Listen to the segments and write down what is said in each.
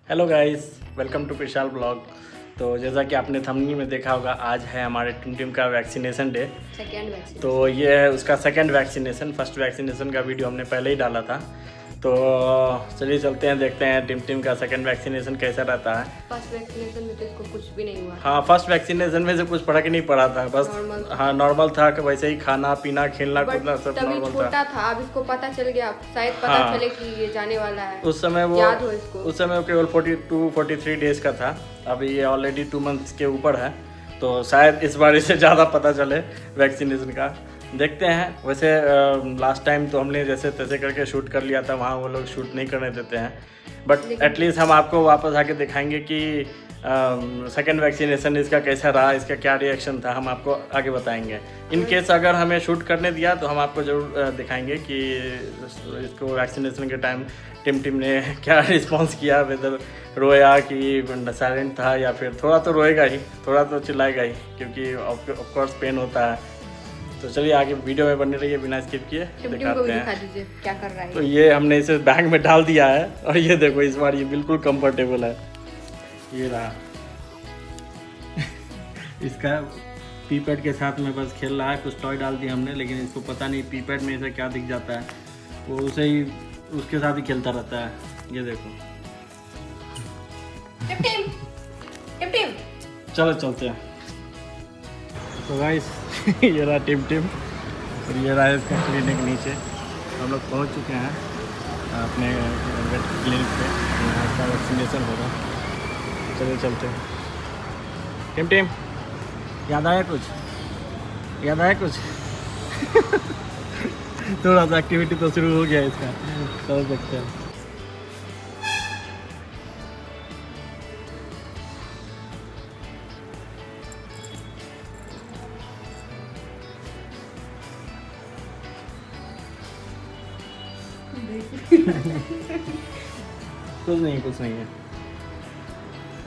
Hello guys, welcome to Vishal blog. तो जैसा कि आपने थंबनेल में देखा होगा, आज है हमारे टिम का वैक्सीनेशन डे। Second vaccine. तो ये है उसका सेकंड वैक्सीनेशन। फर्स्ट वैक्सीनेशन का वीडियो हमने पहले ही डाला था। तो चलिए चलते हैं, देखते हैं टिम का सेकंड वैक्सीनेशन कैसा रहता है। फर्स्ट वैक्सीनेशन में तो इसको कुछ भी नहीं हुआ। हाँ, फर्स्ट वैक्सीनेशन में से कुछ फर्क नहीं पड़ा था, बस नॉर्मल। हाँ नॉर्मल था कि वैसे ही खाना पीना खेलना कूदना सब तभी नॉर्मल छोटा था, अब इसको पता चल गया, शायद पता हाँ। चले कि ये जाने वाला है। उस समय वो याद हो इसको। उस समय वो केवल 42-43 डेज का था। अभी ये ऑलरेडी 2 मंथ्स के ऊपर है, तो शायद इस बार इसे ज़्यादा पता चले वैक्सीनेशन का। देखते हैं। वैसे लास्ट टाइम तो हमने जैसे तैसे करके शूट कर लिया था, वहाँ वो लोग शूट नहीं करने देते हैं, बट एटलीस्ट हम आपको वापस आके दिखाएंगे कि सेकेंड वैक्सीनेशन इसका कैसा रहा, इसका क्या रिएक्शन था, हम आपको आगे बताएंगे। इन केस अगर हमें शूट करने दिया तो हम आपको ज़रूर दिखाएंगे कि इसको वैक्सीनेशन के टाइम टिम ने क्या रिस्पॉन्स किया, वेदर रोया कि साइलेंट था, या फिर थोड़ा तो रोएगा ही, थोड़ा तो चिल्लाएगा ही, क्योंकि ऑफकोर्स पेन होता है। तो चलिए आगे वीडियो में बने रहिए, बिना स्किप किए दिखाते हैं। दिखा दीजिए क्या कर रहा है। तो ये हमने इसे बैग में डाल दिया है, और ये देखो इस बार ये बिल्कुल कंफर्टेबल है। ये रहा इसका पीपैड के साथ में बस खेल रहा है। कुछ टॉय डाल दिया हमने, लेकिन इसको पता नहीं पीपैड में इसे क्या दिख जाता है, वो उसे ही उसके साथ ही खेलता रहता है। ये देखो, टिम चलो चलते हैं। तो गाइस ये रहा टिम, और ये रहा इसका क्लिनिक नीचे। हम लोग पहुंच चुके हैं अपने वेट क्लिनिक पे, यहाँ इसका वैक्सीनेशन होगा। चलिए चलते हैं। टिम याद आया कुछ? थोड़ा सा एक्टिविटी तो शुरू हो गया इसका, चल सकते हैं। कुछ नहीं है,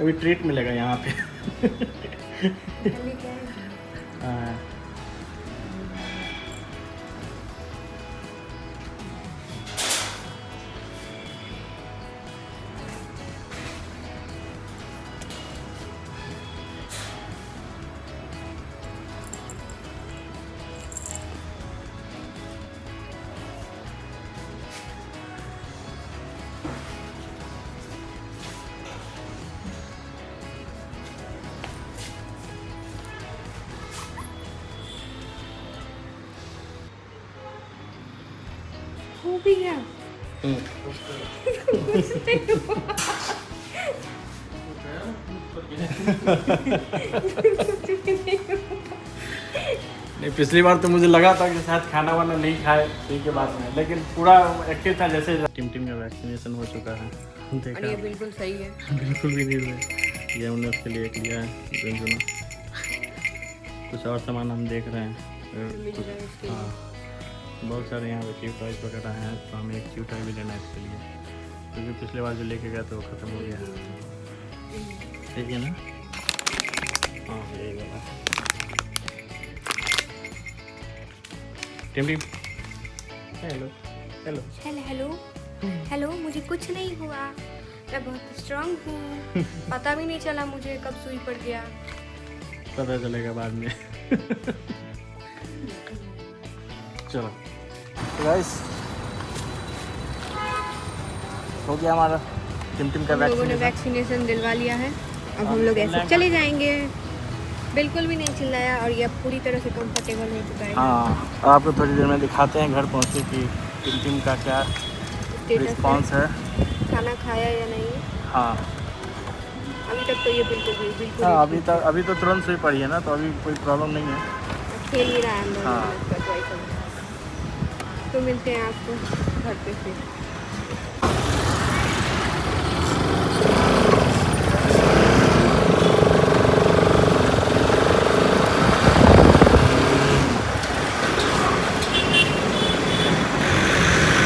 अभी ट्रीट मिलेगा यहाँ पे। हाँ। हो भी गया। नहीं, पिछली बार तो मुझे लगा था कि शायद खाना वाना नहीं खाए ठीक के बाद में, लेकिन पूरा एक्टिव था। जैसे टिम का वैक्सीनेशन हो चुका है, और ये बिल्कुल सही है। बिल्कुल भी नहीं हुए। ये हमने उसके लिए एक लिया है व्यंजना। कुछ और सामान हम देख रहे हैं। हाँ, बहुत सारे यहाँ पे च्यू टॉयज वगैरह हैं, तो हमें एक च्यू टॉय भी लेना है इसके लिए, क्योंकि पिछले बार जो लेके गया था वो ख़त्म हो गया है। ठीक है ना? हाँ, यही वाला। Tim hello hello hello hello hello, मुझे कुछ नहीं हुआ, मैं बहुत स्ट्रांग हूँ। पता भी नहीं चला मुझे कब सुई पड़ गया। पता चलेगा बाद में। चलो गाइस, हो गया हमारा टिम का हम लोगों ने वैक्सीनेशन दिलवा लिया है। अब हम लोग ऐसे चले जाएंगे। बिल्कुल भी नहीं चिल्लाया, और ये पूरी तरह से कंफर्टेबल हो चुका है। हाँ, आपको थोड़ी देर में दिखाते हैं घर पहुँचे कि टिम का क्या रिस्पॉन्स है, खाना खाया या नहीं। हाँ। अभी तक तो ये बिल्कुल हाँ, अभी तो तुरंत सुई पड़ी है ना, तो अभी कोई प्रॉब्लम नहीं है। खेल ही रहा है अंदर। हाँ। तो मिलते हैं आपको घर पे फिर।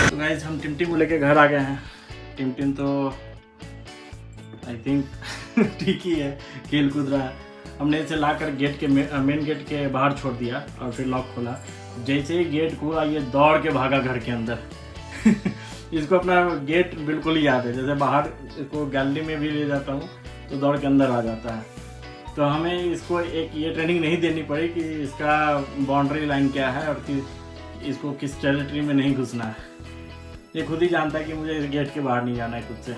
तो गाइस, हम टिम को लेके घर आ गए हैं। टिम तो आई थिंक ठीक ही है, खेल कूद रहा है। हमने इसे लाकर गेट के मेन गेट के बाहर छोड़ दिया और फिर लॉक खोला। जैसे ही गेट खुला, ये दौड़ के भागा घर के अंदर। इसको अपना गेट बिल्कुल ही याद है, जैसे बाहर इसको गैलरी में भी ले जाता हूँ तो दौड़ के अंदर आ जाता है। तो हमें इसको एक ये ट्रेनिंग नहीं देनी पड़ी कि इसका बाउंड्री लाइन क्या है और कि इसको किस टेरिटरी में नहीं घुसना है। ये खुद ही जानता है कि मुझे इस गेट के बाहर नहीं जाना है खुद से।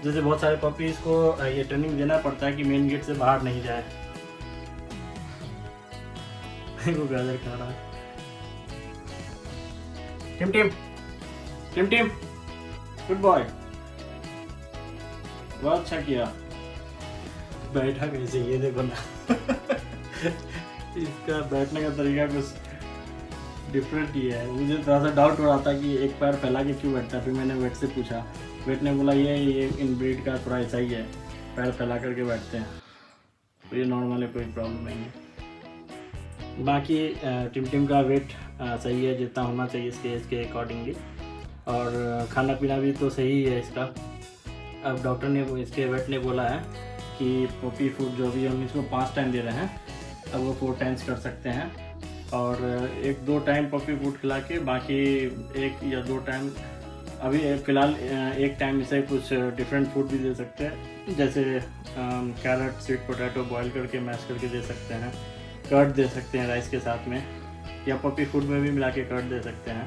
जैसे बहुत सारे पपीज़ को ये ट्रेनिंग देना पड़ता है कि मेन गेट से बाहर नहीं जाए। वो गाजर खा रहा है। Tim Tim Tim Tim, good boy, बहुत अच्छा किया। बैठा कैसे ये देखो ना। इसका बैठने का तरीका कुछ डिफरेंट ही है। मुझे थोड़ा सा डाउट हो रहा था कि एक पैर फैला के क्यों बैठता है। फिर मैंने वेट से पूछा, वेट ने बोला ये इन ब्रीड का थोड़ा ऐसा ही है, पैर फैला करके बैठते हैं, तो ये नॉर्मल है, कोई प्रॉब्लम नहीं है। बाकी टिम टिम का वेट सही है, जितना होना चाहिए इसके एज के अकॉर्डिंगली, और खाना पीना भी तो सही है इसका। अब डॉक्टर ने इसके वेट ने बोला है कि पपी फूड जो भी हम इसको 5 टाइम दे रहे हैं, अब वो 4 टाइम्स कर सकते हैं, और 1-2 टाइम पपी फूड खिला के बाकी 1 या 2 टाइम, अभी फ़िलहाल 1 टाइम इसे कुछ डिफरेंट फूड भी दे सकते हैं, जैसे कैरेट, स्वीट पोटैटो बॉईल करके मैश करके दे सकते हैं, कर्ड दे सकते हैं राइस के साथ में, या पपी फूड में भी मिला के कर्ड दे सकते हैं।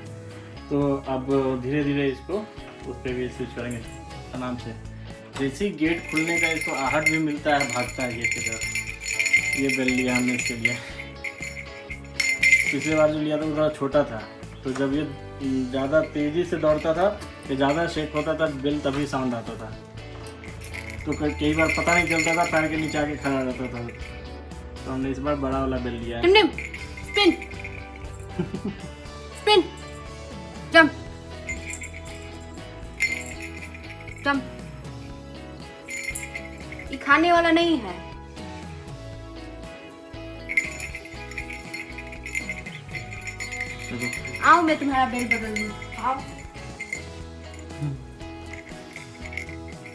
तो अब धीरे धीरे इसको उस पर भी स्विच करेंगे आराम से। जैसे ही गेट खुलने का इसको आहट भी मिलता है, भागता है गेट की तरफ। ये बेल लिया हमने इसके लिए। पिछली बार जो लिया था वो थोड़ा छोटा था, तो जब ये ज़्यादा तेज़ी से दौड़ता था या ज़्यादा शेक होता था बेल, तभी साउंड आता था। तो कई बार पता नहीं चलता था, पैर के नीचे आके खड़ा रहता था। तो हमने इस बार बड़ा वाला बेल लिया है। Spin spin jump jump. ये खाने वाला नहीं है। आओ मैं तुम्हारा बेल बदल दूं। आओ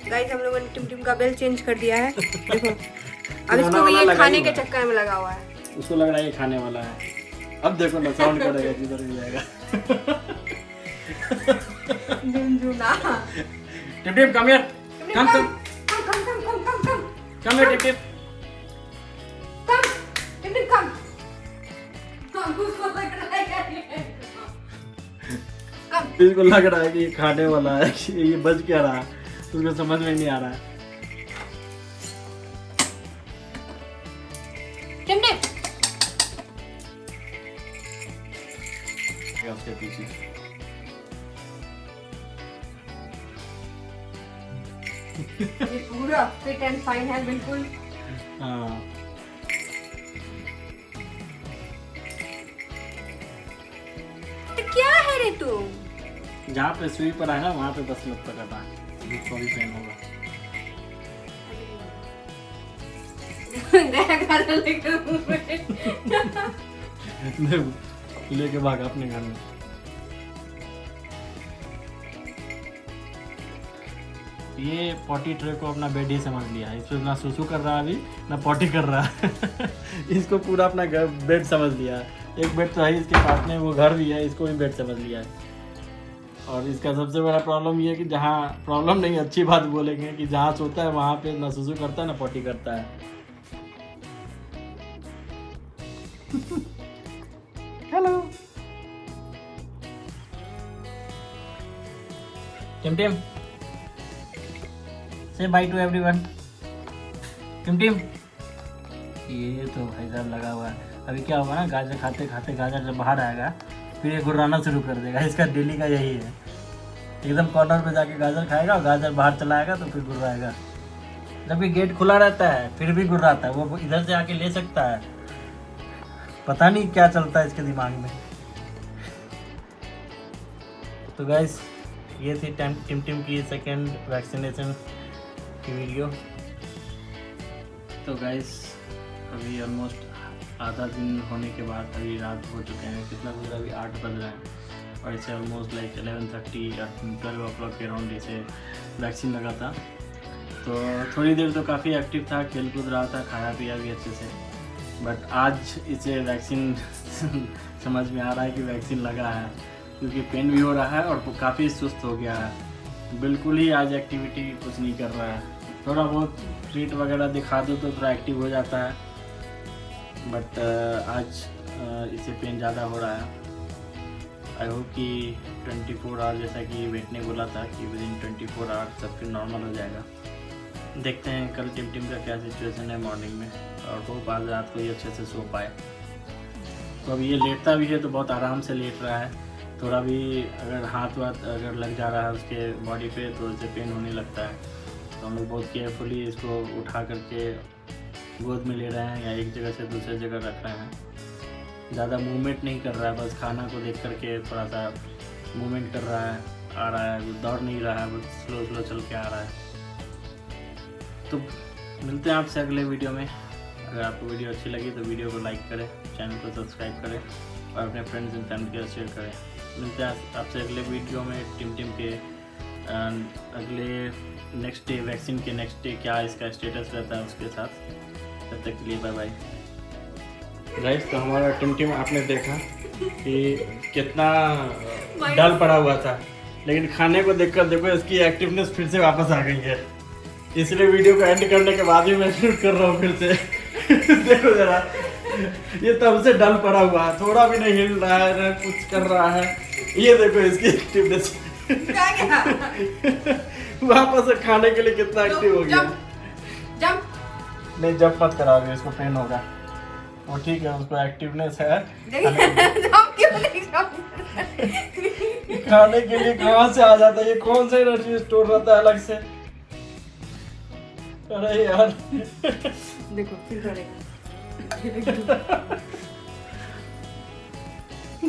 गाइस, हम लोगों ने टिम टिम का बेल चेंज कर दिया है। देखो अब इसको ये खाने के चक्कर में लगा हुआ है। उसको लग रहा है ये खाने वाला है। अब देखो ना साउंड करेगा, जिधर भी जाएगा। झुनझुना। Tip tip come here, come come come here tip tip, come tip tip come. उसको लग रहा है कम। इसको लग रहा है कि ये खाने वाला है, ये बज क्या रहा है, उसको समझ में नहीं आ रहा है। टिप टिप उसके पीछे ये पूरा फिट एंड फाइन है बिल्कुल। हाँ, तो क्या है रे तू? जहाँ पे सुई पर आएगा वहाँ पे बस मत पकड़ना, इसको भी पेन होगा। लेके भाग अपने घर में। ये पॉटी ट्रे को अपना बेड ही समझ लिया है। इसमें ना सुसु कर रहा है अभी, ना पॉटी कर रहा है। इसको पूरा अपना घर बेड समझ लिया है। एक बेड तो है इसके पास में, वो घर भी है, इसको भी बेड समझ लिया है। और इसका सबसे बड़ा प्रॉब्लम ये है कि जहाँ प्रॉब्लम नहीं, अच्छी बात बोलेंगे कि जहाँ सोता है वहाँ पे ना सुसु करता है ना पॉटी करता है। Hello Tim Tim, say bye to everyone. Tim Tim, ये तो भाई साहब लगा हुआ है। अभी क्या होगा ना, गाजर खाते खाते गाजर जब बाहर आएगा फिर ये गुर्राना शुरू कर देगा। इसका डेली का यही है, एकदम कॉर्नर पे जाके गाजर खाएगा और गाजर बाहर चला आएगा तो फिर गुर्राएगा। जबकि गेट खुला रहता है फिर भी गुर्राता है। वो इधर से आके ले सकता है, पता नहीं क्या चलता है इसके दिमाग में। तो गाइस, ये थी टिम टिम की सेकेंड वैक्सीनेशन की वीडियो। तो गाइस, अभी ऑलमोस्ट आधा दिन होने के बाद अभी रात हो चुके हैं। कितना बज रहा है? अभी 8 बज रहे हैं और इसे ऑलमोस्ट लाइक 11:30 या 12 o'clock के अराउंड इसे वैक्सीन लगा था। तो थोड़ी देर तो काफ़ी एक्टिव था, खेल कूद रहा था, खाया पिया भी अच्छे से। बट आज इसे वैक्सीन समझ में आ रहा है कि वैक्सीन लगा है। क्योंकि पेन भी हो रहा है और वो काफ़ी सुस्त हो गया है, बिल्कुल ही आज एक्टिविटी कुछ नहीं कर रहा है। थोड़ा बहुत ट्रीट वगैरह दिखा दो तो थोड़ा एक्टिव हो जाता है, बट आज इसे पेन ज़्यादा हो रहा है। आई होप कि 24 आवर जैसा कि वेट ने बोला था कि विद इन 24 आवर सब फिर नॉर्मल हो जाएगा। देखते हैं कल टिम का क्या सिचुएशन है मॉर्निंग में, और होप आज रात को ये अच्छे से सो पाए। तो अब ये लेटता भी है तो बहुत आराम से लेट रहा है, थोड़ा भी अगर हाथ अगर लग जा रहा है उसके बॉडी पे तो इसे पेन होने लगता है। तो हम लोग बहुत केयरफुली इसको उठा करके गोद में ले रहे हैं या एक जगह से दूसरी जगह रख रहे हैं। ज़्यादा मूवमेंट नहीं कर रहा है, बस खाना को देख करके थोड़ा सा मूवमेंट कर रहा है, आ रहा है, दौड़ नहीं रहा है, बस स्लो चल के आ रहा है। तो मिलते हैं आपसे अगले वीडियो में। अगर आपको वीडियो अच्छी लगी तो वीडियो को लाइक करें, चैनल को सब्सक्राइब करें और अपने फ्रेंड्स एंड फैमिली के साथ शेयर करें। मिलते हैं आपसे अगले वीडियो में टिम के अगले नेक्स्ट डे, वैक्सीन के नेक्स्ट डे क्या इसका स्टेटस रहता है उसके साथ। तब तक के लिए बाय बाय गाइस। तो हमारा टिम आपने देखा कि कितना डल पड़ा हुआ था, लेकिन खाने को देखकर देखो इसकी एक्टिवनेस फिर से वापस आ गई है। इसलिए वीडियो को एंड करने के बाद ही मैं शूट कर रहा हूँ फिर से। देखो जरा, ये तब से डल पड़ा हुआ है, थोड़ा भी नहीं हिल रहा है, ना कुछ कर रहा है। ये देखो इसकी एक्टिवनेस वापस से खाने के लिए कितना एक्टिव हो गया। जंप नहीं जंप मत कराओगे, इसको पेन होगा। वो ठीक है, उसको एक्टिवनेस है। खाने के लिए कहाँ से आ जाता है, ये कौन सा एनर्जी स्टोर रहता है अलग से। अरे यार देखो फिर करेगा।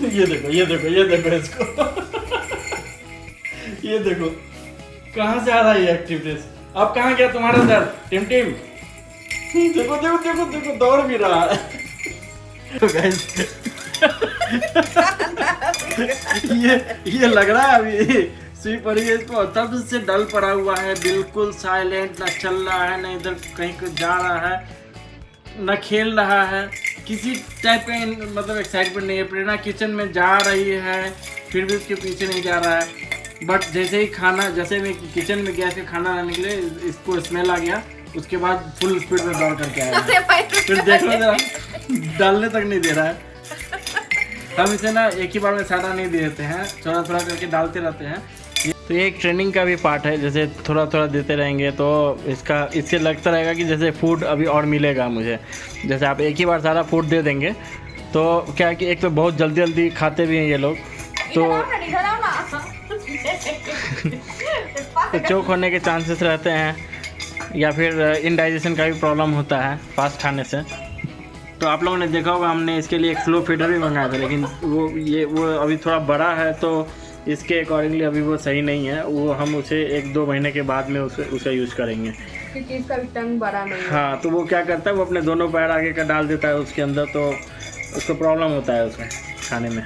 ये देखो इसको। ये देखो कहाँ से आ रहा है एक्टिवनेस। अब कहाँ गया तुम्हारा दर्द टिम? देखो दौड़ भी रहा है। तो गाइस ये लग रहा है अभी सुई पड़ी है इसको, तब से डल पड़ा हुआ है, बिल्कुल साइलेंट, ना चल रहा है, ना इधर कहीं को जा रहा है, ना खेल रहा है, किसी टाइप का मतलब एक्साइटमेंट नहीं है। प्रेरणा किचन में जा रही है फिर भी उसके पीछे नहीं जा रहा है। बट जैसे मैं किचन में गया फिर खाना लाने के लिए, इसको स्मेल आ गया, उसके बाद फुल स्पीड में दौड़ करके आया। फिर देखो जरा, डालने तक नहीं दे रहा है। हम इसे ना एक ही बार में सारा नहीं दे देते हैं, थोड़ा करके डालते रहते हैं। तो ये एक ट्रेनिंग का भी पार्ट है, जैसे थोड़ा देते रहेंगे तो इससे लगता रहेगा कि जैसे फूड अभी और मिलेगा मुझे। जैसे आप एक ही बार सारा फूड दे देंगे तो क्या है कि एक तो बहुत जल्दी खाते भी हैं ये लोग, तो चोक होने के चांसेस रहते हैं या फिर इनडाइजेशन का भी प्रॉब्लम होता है फास्ट खाने से। तो आप लोगों ने देखा होगा हमने इसके लिए एक स्लो फीडर भी मंगाया था, लेकिन वो अभी थोड़ा बड़ा है तो इसके अकॉर्डिंगली अभी वो सही नहीं है। वो हम उसे 1-2 महीने के बाद में उसका यूज़ करेंगे, क्योंकि इसका भी टंग बड़ा नहीं है। हाँ, तो वो क्या करता है, वो अपने दोनों पैर आगे का डाल देता है उसके अंदर, तो उसको प्रॉब्लम होता है उसमें खाने में।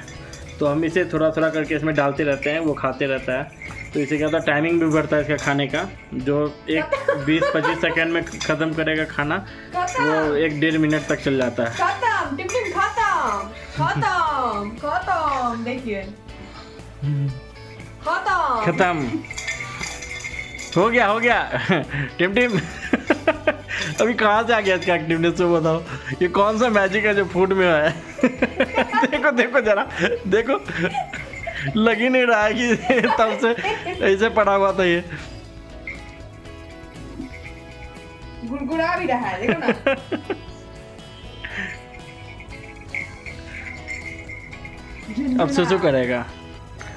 तो हम इसे थोड़ा करके इसमें डालते रहते हैं, वो खाते रहता है। तो इसे क्या होता है, टाइमिंग भी बढ़ता है इसका खाने का, जो एक 20-25 सेकेंड में ख़त्म करेगा खाना, वो 1-1.5 मिनट तक चल जाता है। खत्म देखिए, खत्म हो गया। टिम अभी कहाँ से आ गया इसका एक्टिवनेस, तो बताओ। ये कौन सा मैजिक है जो फूड में है? देखो जरा, देखो लग ही नहीं रहा है कि तब से ऐसे पड़ा हुआ था ये। गुड़गुड़ा भी रहा है, देखो ना। अब सुसु करेगा,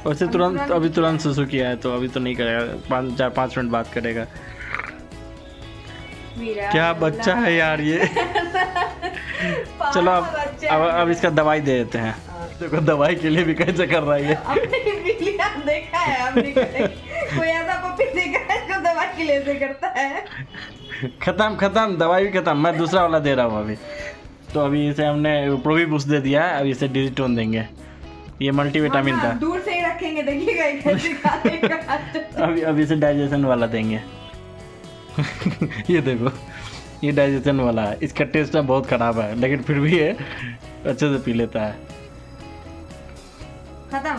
वैसे तुरंत सुसु किया है तो अभी तो नहीं करेगा, 4-5 मिनट बाद करेगा। क्या बच्चा है यार ये। चलो अब इसका दवाई दे देते हैं। देखो दवाई के लिए भी कैसे कर रहा है ये। देखा है आपने, कोई ऐसा पपी देखा है जो दवाई के लिए ऐसे करता है? खत्म, दवाई भी खत्म। मैं दूसरा वाला दे रहा हूँ अभी। तो अभी इसे हमने प्रोबीबूस्ट दे दिया है, अभी इसे डिजिटोन देंगे। ये मल्टीविटामिन था। दूर से ही रखेंगे, देखिएगा कैसे खाएगा। अभी इसे डाइजेशन वाला देंगे। ये देखो, ये डाइजेशन वाला है। इसका टेस्ट बहुत ख़राब है, लेकिन फिर भी ये अच्छे से पी लेता है। खत्म।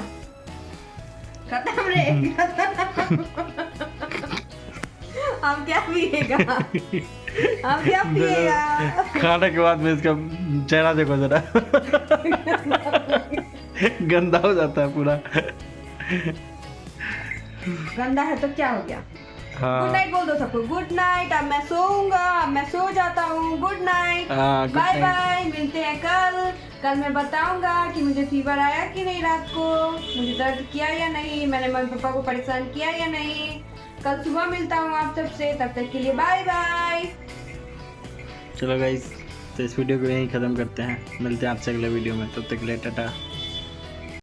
अब क्या पिएगा? अब क्या पिएगा? खाने के बाद में इसका चेहरा देखो जरा, गंदा हो जाता है पूरा। गंदा है तो क्या हो गया? हाँ गुड नाइट बोल दो सबको। Good night. अब मैं सोऊंगा, अब मैं सो जाता हूँ। गुड नाइट, हाँ, good बाय night। बाय। मिलते हैं कल। कल मैं बताऊंगा कि मुझे फीवर आया कि नहीं, रात को मुझे दर्द किया या नहीं, मैंने मम्मी पापा को परेशान किया या नहीं। कल सुबह मिलता हूँ आप सबसे, तब तक के लिए बाय बाय। चलो गाइस, तो इस वीडियो को यहीं ख़त्म करते हैं। मिलते हैं आपसे अगले वीडियो में, तब तक के लिए टाटा।